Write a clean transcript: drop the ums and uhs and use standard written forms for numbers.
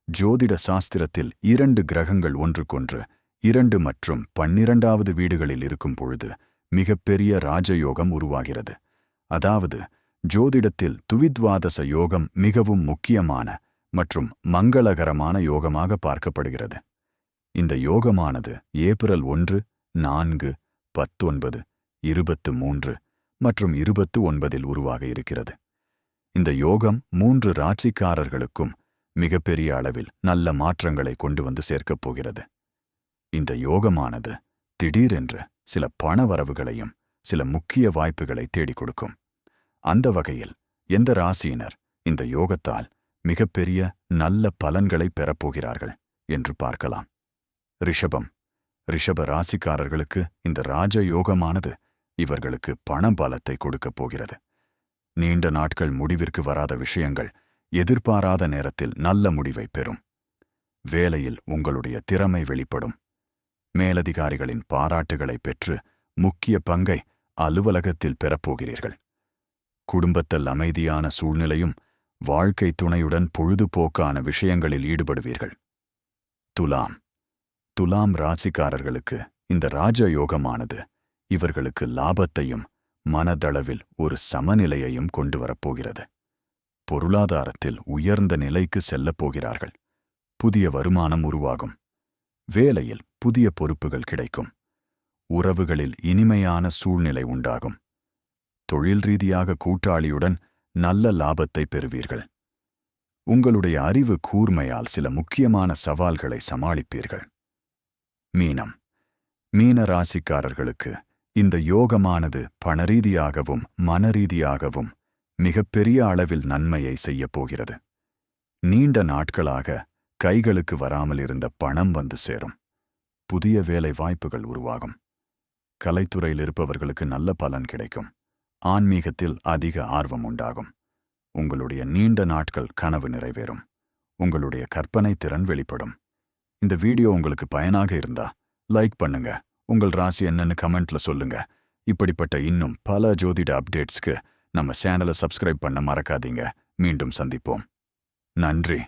ஜோதிட சாஸ்திரத்தில் 2 கிரகங்கள் ஒன்றுக்கொன்று 2 மற்றும் 12வது வீடுகளில் இருக்கும் பொழுது மிகப்பெரிய ராஜயோகம் உருவாகிறது. அதாவது ஜோதிடத்தில் துவித்வாதச யோகம் மிகவும் முக்கியமான மற்றும் மங்களகரமான யோகமாக பார்க்கப்படுகிறது. இந்த யோகமானது ஏப்ரல் 1, 4, 19, 23 மற்றும் 29இல் உருவாக இருக்கிறது. இந்த யோகம் 3 ராசிக்காரர்களுக்கும் மிகப்பெரிய அளவில் நல்ல மாற்றங்களை கொண்டு வந்து சேர்க்கப் போகிறது. இந்த யோகமானது திடீரென்று சில பண வரவுகளையும் சில முக்கிய வாய்ப்புகளை தேடிக் கொடுக்கும். அந்த வகையில் எந்த ராசியினர் இந்த யோகத்தால் மிகப்பெரிய நல்ல பலன்களை பெறப்போகிறார்கள் என்று பார்க்கலாம். ரிஷப ராசிக்காரர்களுக்கு இந்த ராஜ யோகமானது இவர்களுக்கு பண பலத்தை கொடுக்கப் போகிறது. நீண்ட நாட்கள் முடிவிற்கு வராத விஷயங்கள் எதிர்பாராத நேரத்தில் நல்ல முடிவை பெறும். வேலையில் உங்களுடைய திறமை வெளிப்படும். மேலதிகாரிகளின் பாராட்டுகளை பெற்று முக்கிய பங்கை அலுவலகத்தில் பெறப்போகிறீர்கள். குடும்பத்தில் அமைதியான சூழ்நிலையும் வாழ்க்கை துணையுடன் பொழுதுபோக்கான விஷயங்களில் ஈடுபடுவீர்கள். துலாம் ராசிக்காரர்களுக்கு இந்த ராஜயோகமானது இவர்களுக்கு லாபத்தையும் மனதளவில் ஒரு சமநிலையையும் கொண்டு வரப்போகிறது. பொருளாதாரத்தில் உயர்ந்த நிலைக்கு செல்லப் போகிறார்கள். புதிய வருமானம் உருவாகும். வேலையில் புதிய பொறுப்புகள் கிடைக்கும். உறவுகளில் இனிமையான சூழ்நிலை உண்டாகும். தொழில் ரீதியாக கூட்டாளியுடன் நல்ல லாபத்தை பெறுவீர்கள். உங்களுடைய அறிவு கூர்மையால் சில முக்கியமான சவால்களை சமாளிப்பீர்கள். மீன ராசிக்காரர்களுக்கு இந்த யோகமானது பணரீதியாகவும் மனரீதியாகவும் மிகப்பெரிய அளவில் நன்மையை செய்யப் போகிறது. நீண்ட நாட்களாக கைகளுக்கு வராமல் இருந்த பணம் வந்து சேரும். புதிய வேலை வாய்ப்புகள் உருவாகும். கலைத்துறையில் இருப்பவர்களுக்கு நல்ல பலன் கிடைக்கும். ஆன்மீகத்தில் அதிக ஆர்வம் உண்டாகும். உங்களுடைய நீண்ட நாட்கள் கனவு நிறைவேறும். உங்களுடைய கற்பனை திறன் வெளிப்படும். இந்த வீடியோ உங்களுக்கு பயனாக இருந்தா லைக் பண்ணுங்க. உங்கள் ராசி என்னன்னு கமெண்ட்ல சொல்லுங்க. இப்படிப்பட்ட இன்னும் பல ஜோதிட அப்டேட்ஸ்க்கு நம்ம சேனலை சப்ஸ்கிரைப் பண்ண மறக்காதீங்க. மீண்டும் சந்திப்போம். நன்றி.